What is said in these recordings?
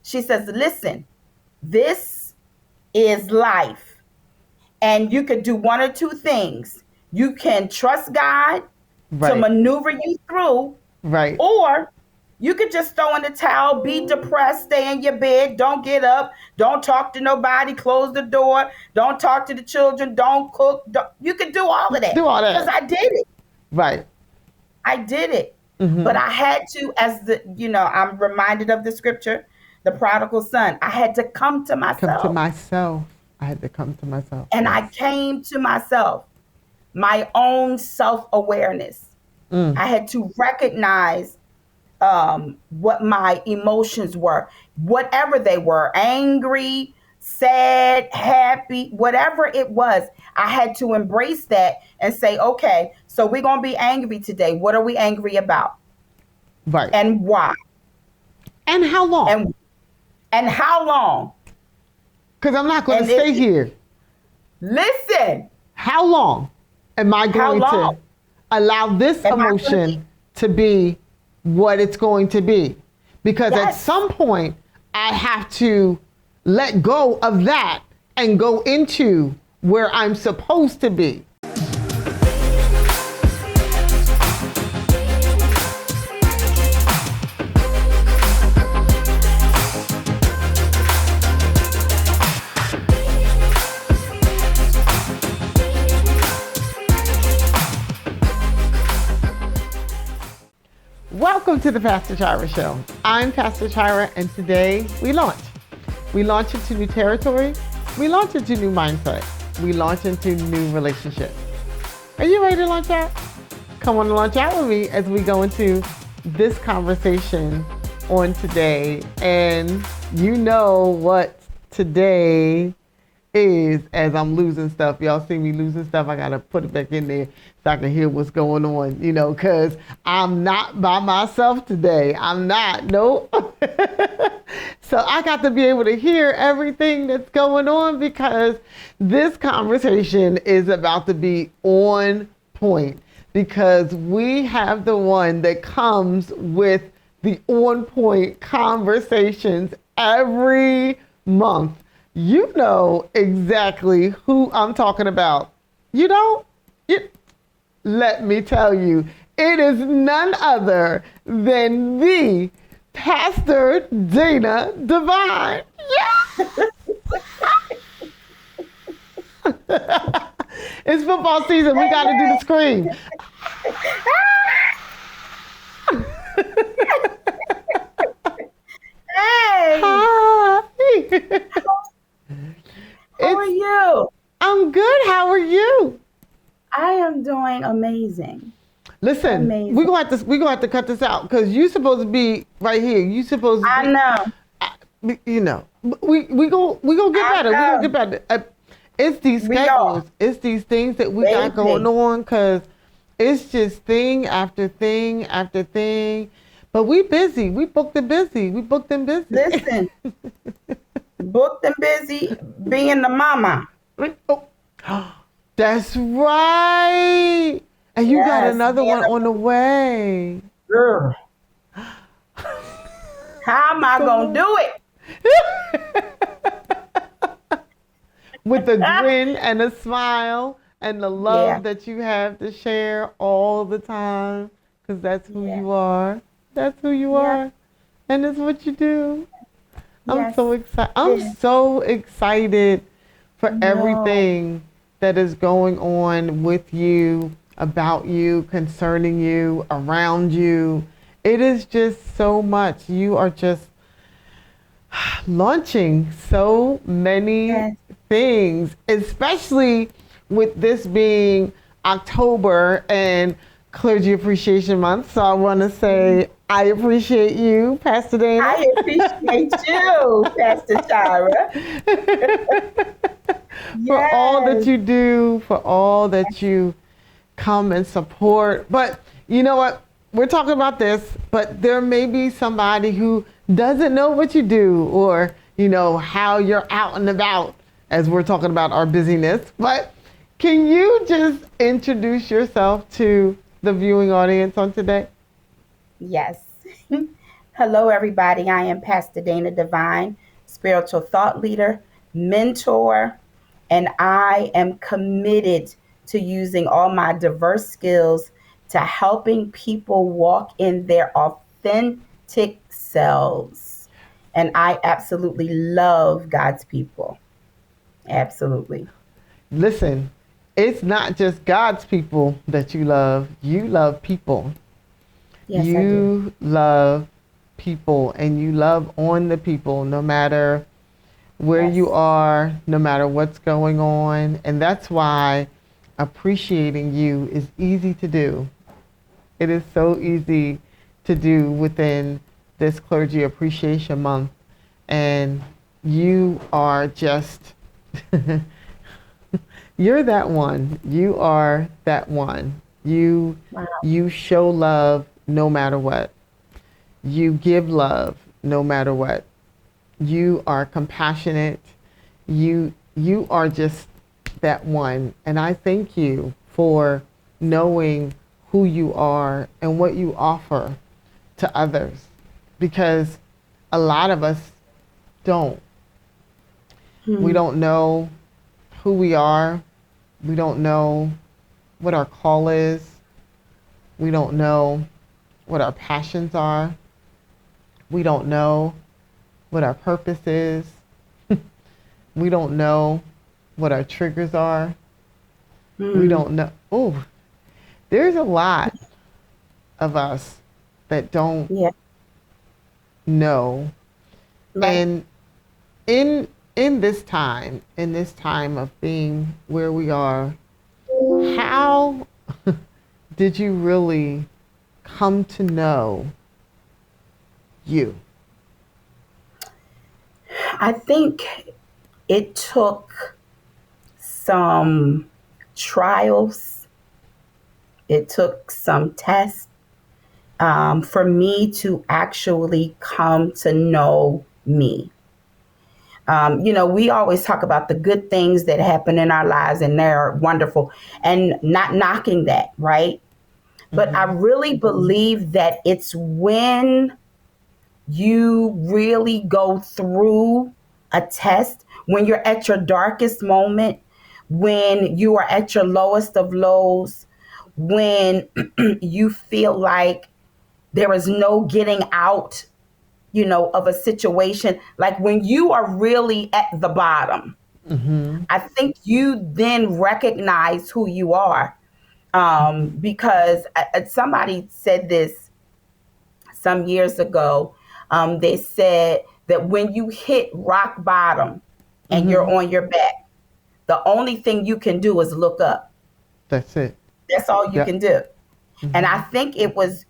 She says, listen, this is life. And you could do one or two things. You can trust God to maneuver you through. Right. Or you could just throw in the towel, be depressed, stay in your bed, don't get up, don't talk to nobody, close the door, don't talk to the children, don't cook. You could do all of that. Do all that. Because I did it. Right. I did it. But I had to, I'm reminded of the scripture, the prodigal son. I had to come to myself. I had to come to myself. And I came to myself, my own self-awareness. I had to recognize what my emotions were, whatever they were, angry, sad, happy, whatever it was. I had to embrace that and say, okay, so we're going to be angry today. What are we angry about? Right. And why? And how long? And how long? Because I'm not going to stay here. Listen. How long am I going to allow this emotion to be what it's going to be? Because at some point, I have to let go of that and go into where I'm supposed to be. Welcome to the Pastor Chira Show. I'm Pastor Chira, and today we launch. We launch into new territory. We launch into new mindset. We launch into new relationships. Are you ready to launch out? Come on and launch out with me as we go into this conversation on today. And you know what today is. As I'm losing stuff, y'all see me losing stuff, I gotta put it back in there so I can hear what's going on, because I'm not by myself today. I'm not, nope. So I got to be able to hear everything that's going on, because this conversation is about to be on point, because we have the one that comes with the on point conversations every month. You know exactly who I'm talking about. You don't? Let me tell you, it is none other than the Pastor Dayna Devine. Yes! It's football season. We got to do the scream. Hey! Hi! How are you? I'm good. How are you? I am doing amazing. Listen, we're gonna have to cut this out, because you're supposed to be right here. You supposed to. I know. We gonna get better. We're gonna get better. It's these schedules. It's these things that we got going on, because it's just thing after thing after thing. But we busy. We booked and busy. Listen. Booked and busy being the mama. Oh, that's right. And you got another one on the way. Girl. How am I going to do it? With a grin and a smile and the love that you have to share all the time, because that's who you are. That's who you are. And it's what you do. I'm so excited. I'm so excited for everything that is going on with you, about you, concerning you, around you. It is just so much. You are just launching so many things, especially with this being October and Clergy Appreciation Month. So I want to say I appreciate you, Pastor Dayna. I appreciate you, Pastor Chira. For all that you do, for all that you come and support. But you know what? We're talking about this, but there may be somebody who doesn't know what you do, or, how you're out and about, as we're talking about our busyness. But can you just introduce yourself to the viewing audience on today? Yes. Hello, everybody. I am Pastor Dayna Devine, spiritual thought leader, mentor, and I am committed to using all my diverse skills to helping people walk in their authentic selves. And I absolutely love God's people. Absolutely. Listen, it's not just God's people that you love people. Yes, I do. You love people and you love on the people no matter where you Yes. are, no matter what's going on. And that's why appreciating you is easy to do. It is so easy to do within this Clergy Appreciation Month. And you are just, you're that one. You are that one. You, Wow. you show love no matter what. You give love no matter what. You are compassionate. You are just that one. And I thank you for knowing who you are and what you offer to others, because a lot of us don't. We Hmm. don't know who we are. We don't know what our call is. We don't know what our passions are. We don't know what our purpose is. We don't know what our triggers are. We Hmm. don't know. Oh, there's a lot of us that don't Yeah. know. Right. And in in this time of being where we are, how did you really come to know you? I think it took some trials, it took some tests for me to actually come to know me. We always talk about the good things that happen in our lives, and they're wonderful, and not knocking that, right? But I Mm-hmm. really believe that it's when you really go through a test, when you're at your darkest moment, when you are at your lowest of lows, when you feel like there is no getting out, of a situation, like when you are really at the bottom. Mm-hmm. I think you then recognize who you are. Mm-hmm. Because somebody said this some years ago. They said that when you hit rock bottom and you're Mm-hmm. on your back, the only thing you can do is look up. That's it. That's all you Yep. can do. And I Mm-hmm. think it was,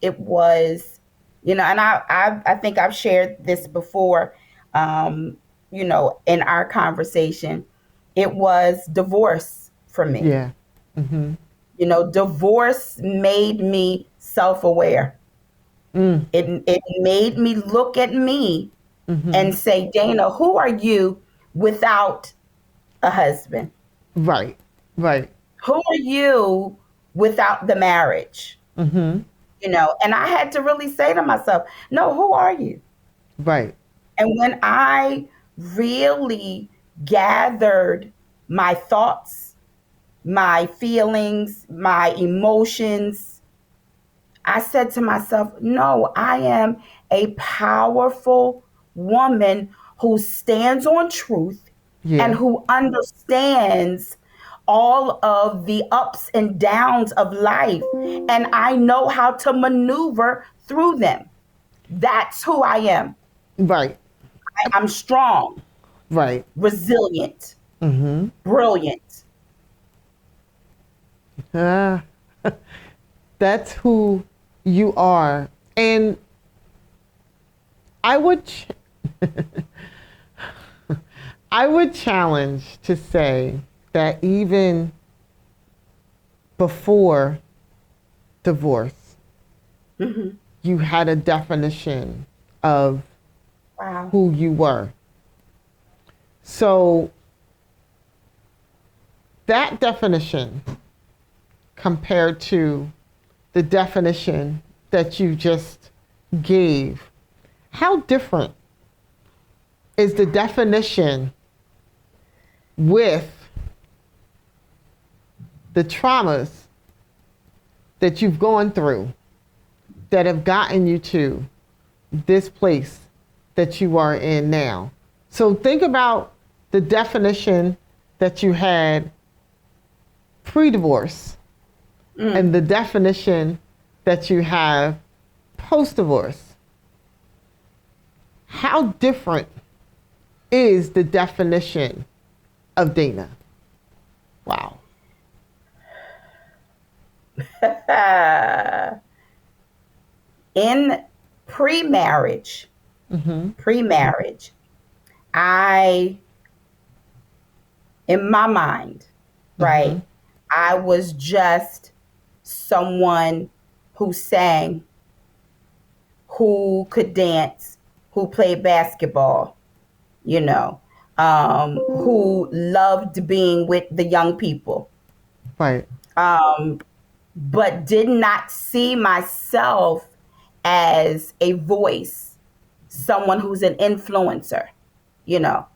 and I think I've shared this before, in our conversation. It was divorce for me. Yeah. Mm-hmm. Divorce made me self-aware. Mm. It made me look at me Mm-hmm. and say, Dana, who are you without a husband? Right. Right. Who are you without the marriage? Mm-hmm. And I had to really say to myself, no, who are you? Right. And when I really gathered my thoughts, my feelings, my emotions, I said to myself, no, I am a powerful woman who stands on truth and Yeah. who understands all of the ups and downs of life. And I know how to maneuver through them. That's who I am. Right. I'm strong, Right. resilient, Mm-hmm. brilliant. Ah, that's who you are. And I would ch- I would challenge to say that even before divorce, Hmm. you had a definition of Wow. who you were. So that definition compared to the definition that you just gave, how different is the definition with the traumas that you've gone through that have gotten you to this place that you are in now? So think about the definition that you had pre-divorce and the definition that you have post-divorce. How different is the definition of Dayna? Wow. In pre-marriage, I, in my mind, right, I was just someone who sang, who could dance, who played basketball, you know, who loved being with the young people. Right. But did not see myself as a voice, someone who's an influencer, you know.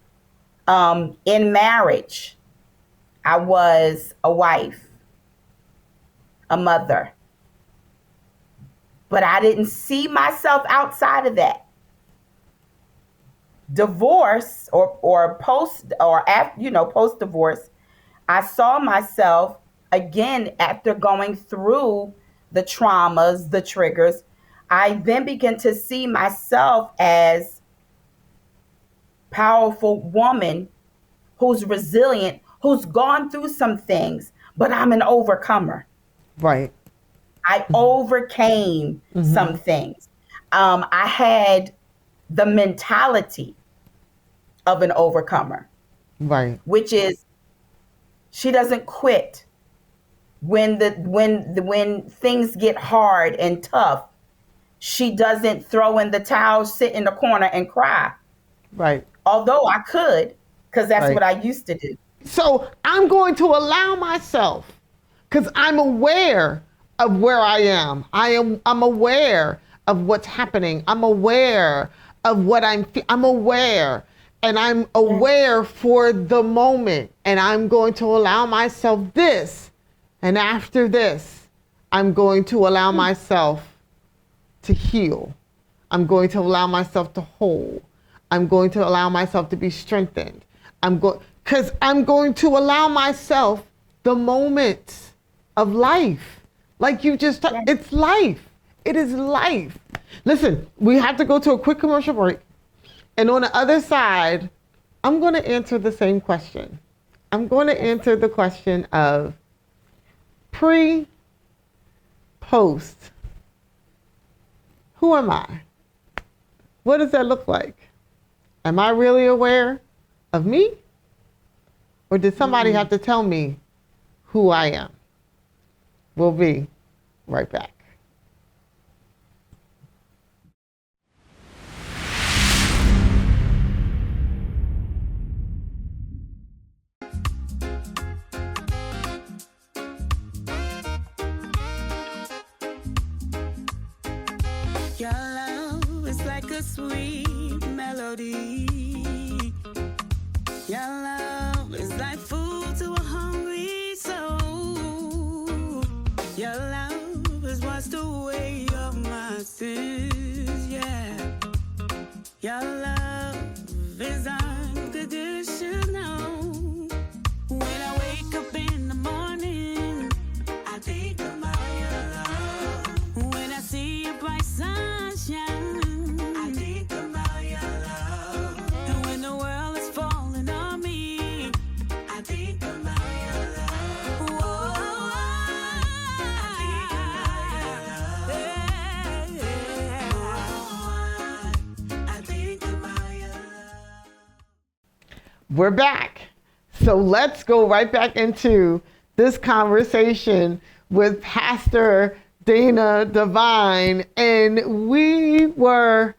In marriage, I was a wife, a mother, but I didn't see myself outside of that. Divorce or post or after, you know, post divorce, I saw myself again after going through the traumas, the triggers. I then began to see myself as powerful woman who's resilient, who's gone through some things, but I'm an overcomer. Right. I overcame some things. I had the mentality of an overcomer. Right. Which is, she doesn't quit when things get hard and tough. She doesn't throw in the towel, sit in the corner and cry. Right. Although I could, because that's what I used to do. So I'm going to allow myself, because I'm aware of where I am. I'm aware of what's happening. I'm aware of what I'm aware. And I'm aware for the moment. And I'm going to allow myself this. And after this, I'm going to allow myself to heal. I'm going to allow myself to hold. I'm going to allow myself to be strengthened. Because I'm going to allow myself the moments of life. Like you just, it's life. It is life. Listen, we have to go to a quick commercial break. And on the other side, I'm going to answer the same question. I'm going to answer the question of pre, post. Who am I? What does that look like? Am I really aware of me? Or did somebody have to tell me who I am? We'll be right back. Your love is like a sweet melody. Your love is like food to a hungry soul. Your love has washed away all my sins, yeah. Your love is unconditional. When I wake up in the morning, I think about your love. When I see your bright sunshine, I think about your love. And when the world is falling on me, I think about your love. Whoa, I think about your love. I think about your love. We're back. So let's go right back into this conversation with Pastor Dayna Devine. And we were,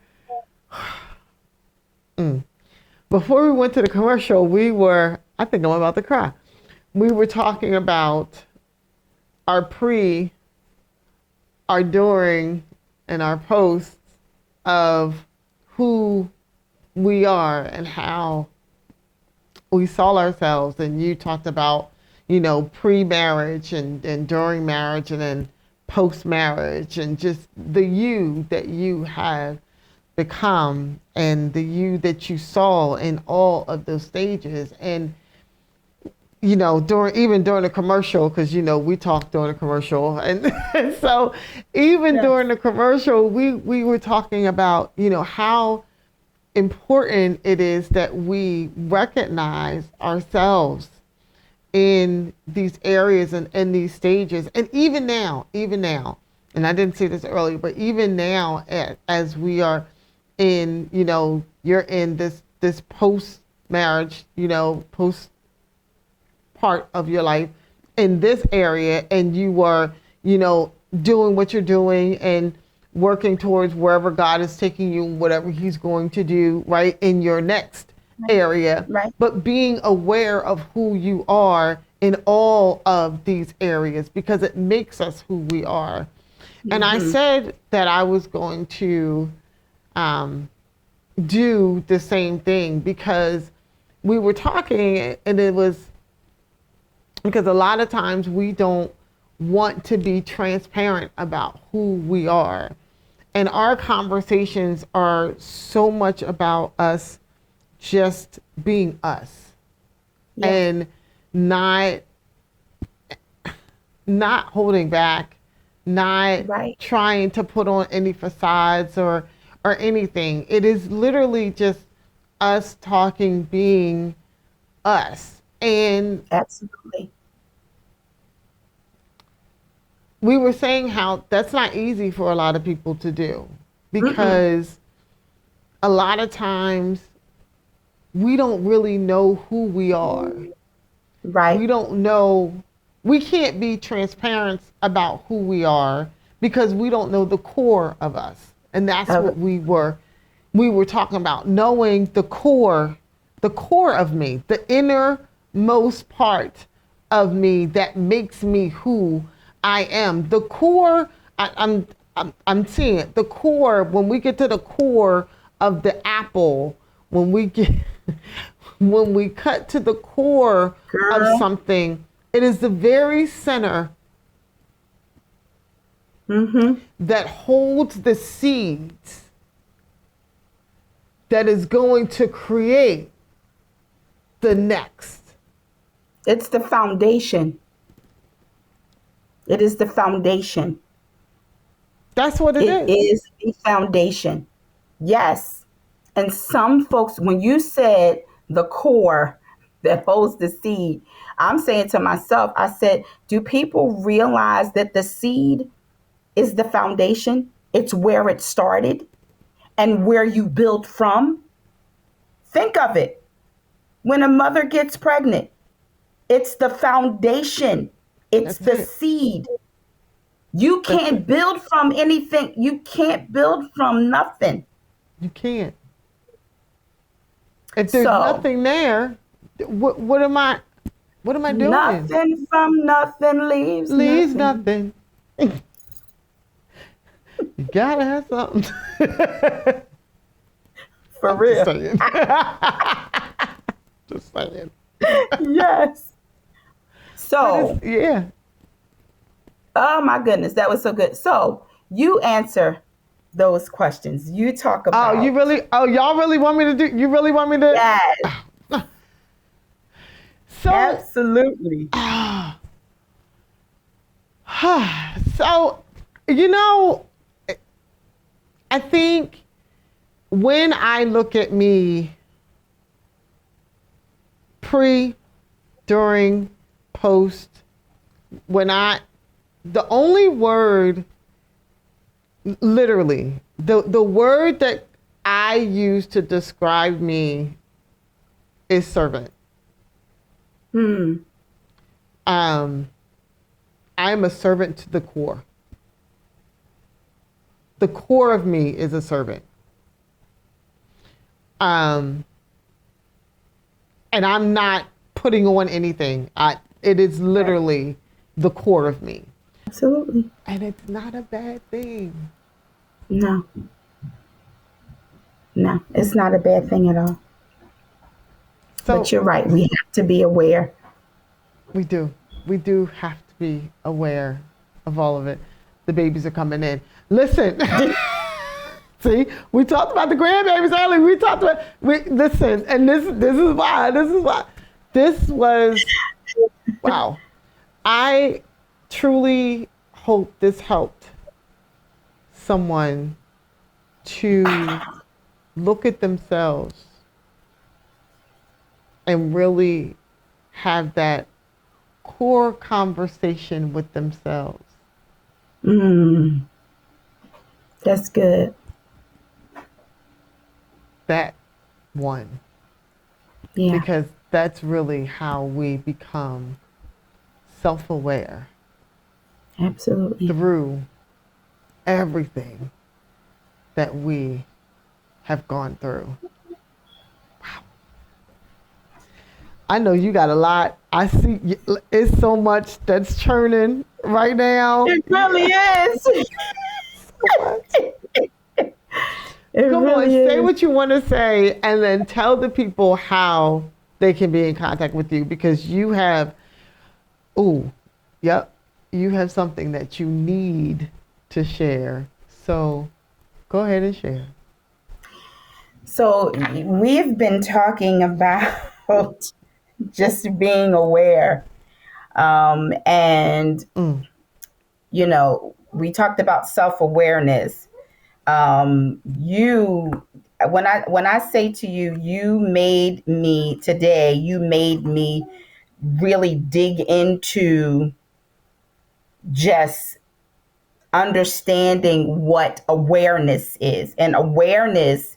before we went to the commercial, I think I'm about to cry. We were talking about our pre, our during, and our post of who we are and how we saw ourselves. And you talked about, pre-marriage and during marriage and then post-marriage, and just the you that you have become and the you that you saw in all of those stages. And during the commercial, because we talked during the commercial, and, and so even during the commercial, we were talking about how important it is that we recognize ourselves in these areas and in these stages. And even now, and I didn't say this earlier, but even now, as we are in, you're in this post marriage, post part of your life in this area, and you are, doing what you're doing and working towards wherever God is taking you, whatever he's going to do, right, in your next area, Right. but being aware of who you are in all of these areas, because it makes us who we are. And I said that I was going to do the same thing, because we were talking, and it was because a lot of times we don't want to be transparent about who we are. And our conversations are so much about us just being us, and not holding back, not trying to put on any facades or anything. It is literally just us talking, being us. And absolutely, we were saying how that's not easy for a lot of people to do, because a lot of times we don't really know who we are. right? We don't know. We can't be transparent about who we are because we don't know the core of us. And that's what we were talking about, knowing the core of me, the innermost part of me that makes me who I am. The core, I'm seeing it. The core, when we get to the core of the apple, when we cut to the core of something, it is the very center that holds the seeds that is going to create the next. It's the foundation. It is the foundation. That's what it is. It is the foundation. Yes. And some folks, when you said the core that holds the seed, I'm saying to myself, I said, do people realize that the seed is the foundation? It's where it started and where you build from. Think of it. When a mother gets pregnant, it's the foundation. It's the seed. You can't build from anything. You can't build from nothing. You can't. If there's nothing there, what am I doing? Nothing from nothing leaves nothing. You gotta have something. For real. Just saying. Yes. So, yeah. Oh my goodness, that was so good. So you answer those questions. You talk about. Y'all really want me to do? You really want me to? Yes. So absolutely. So, I think when I look at me pre, during, post, the only word, literally, the word that I use to describe me is servant. I am a servant to the core. The core of me is a servant. And I'm not putting on anything. It is literally the core of me. Absolutely. And it's not a bad thing. No. No, it's not a bad thing at all. So But you're right. We have to be aware. we do. We do have to be aware of all of it. The babies are coming in. Listen. See, we talked about the grandbabies earlier. Listen, and this is why. This was wow. I truly hope this helped someone to look at themselves and really have that core conversation with themselves. That's good. That one. Yeah. Because that's really how we become self-aware Absolutely. through everything that we have gone through. Wow. I know you got a lot. I see it's so much that's churning right now. It really is. So much. Come on, really say is. what you want to say and then tell the people how they can be in contact with you, because you have, you have something that you need to share. So go ahead and share. So we've been talking about just being aware. And, you know, we talked about self-awareness. When I say to you, you made me really dig into just understanding what awareness is. And awareness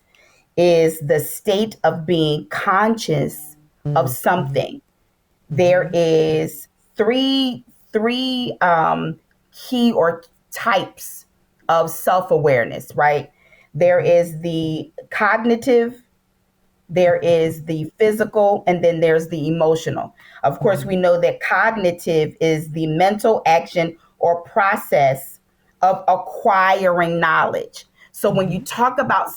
is the state of being conscious of something. There is three key or types of self-awareness, right? There is the cognitive, there is the physical, and then there's the emotional. Of course, we know that cognitive is the mental action or process of acquiring knowledge. So when you talk about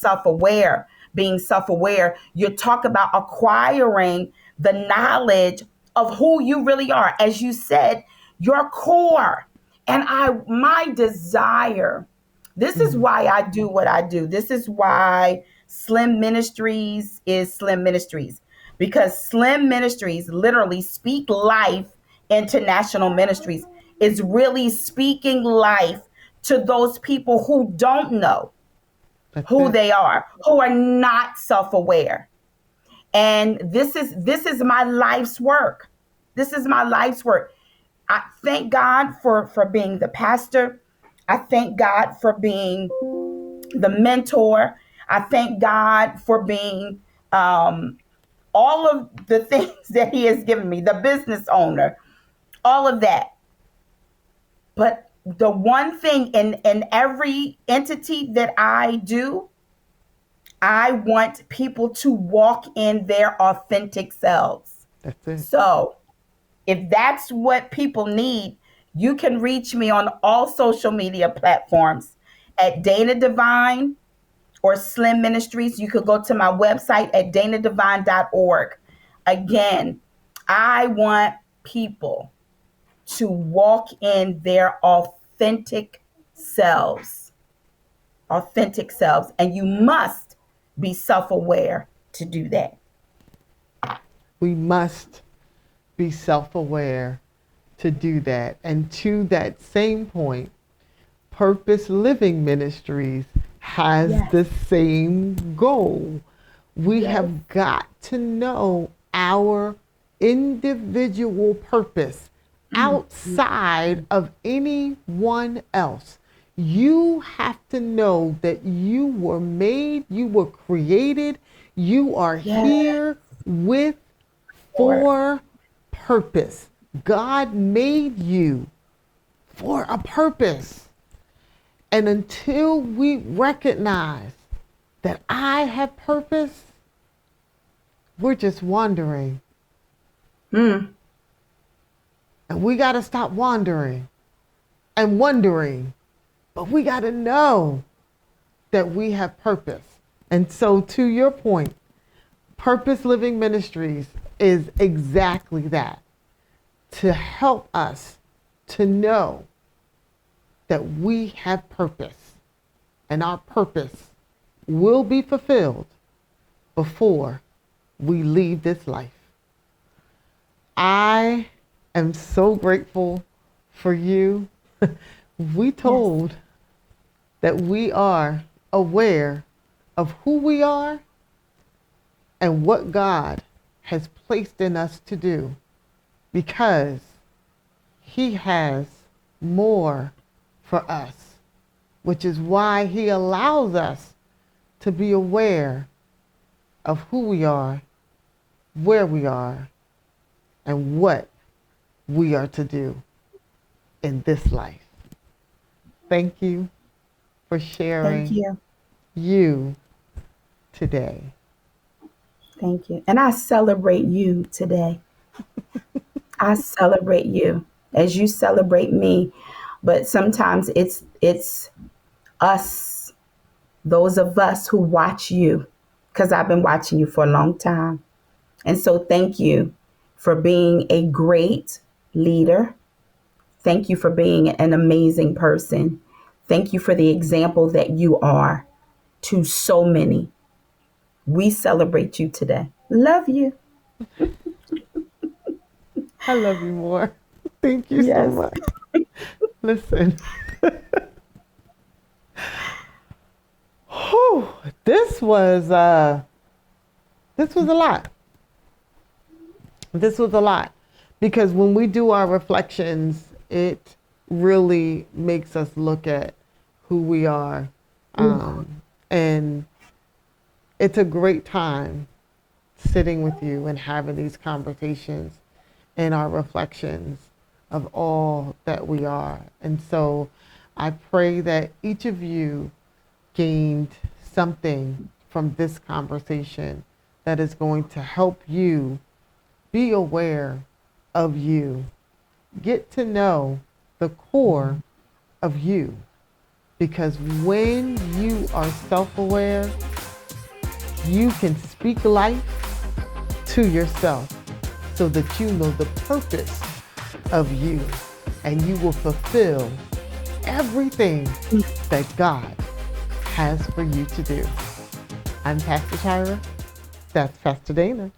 being self-aware, you talk about acquiring the knowledge of who you really are. As you said, your core. And my desire, this is why I do what I do. This is why Slim Ministries is Slim Ministries, because Slim Ministries, literally Speak Life International Ministries, is really speaking life to those people who don't know who they are, who are not self-aware. And this is my life's work. This is my life's work. I thank God for being the pastor. I thank God for being the mentor. I thank God for being all of the things that He has given me, the business owner, all of that. But the one thing in every entity that I do, I want people to walk in their authentic selves. That's it. So if that's what people need, you can reach me on all social media platforms at Dayna Devine or Slim Ministries. You could go to my website at danadevine.org. Again, I want people to walk in their authentic selves. Authentic selves. And you must be self-aware to do that. We must be self-aware to do that. And to that same point, Purpose Living Ministries has the same goal. We have got to know our individual purpose outside of anyone else. You have to know that you were made, you were created, you are here for purpose. God made you for a purpose. And until we recognize that I have purpose, we're just wandering. And we got to stop wandering and wondering. But we got to know that we have purpose. And so, to your point, Purpose Living Ministries is exactly that, to help us to know that we have purpose, and our purpose will be fulfilled before we leave this life. I am so grateful for you. We told that we are aware of who we are and what God has placed in us to do, because He has more for us, which is why He allows us to be aware of who we are, where we are, and what we are to do in this life. Thank you for Thank sharing you. you today. Thank you. And I celebrate you today. I celebrate you as you celebrate me. But sometimes it's us, those of us who watch you, because I've been watching you for a long time. And so thank you for being a great leader. Thank you for being an amazing person. Thank you for the example that you are to so many. We celebrate you today. Love you. I love you more. Thank you so Yes. much. Listen, whew, this was a lot. This was a lot, because when we do our reflections, it really makes us look at who we are, and it's a great time sitting with you and having these conversations and our reflections of all that we are. And so I pray that each of you gained something from this conversation that is going to help you be aware of you, get to know the core of you. Because when you are self-aware, you can speak life to yourself so that you know the purpose of you, and you will fulfill everything that God has for you to do. I'm Pastor Chira. That's Pastor Dayna.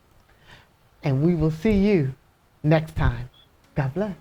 And we will see you next time. God bless.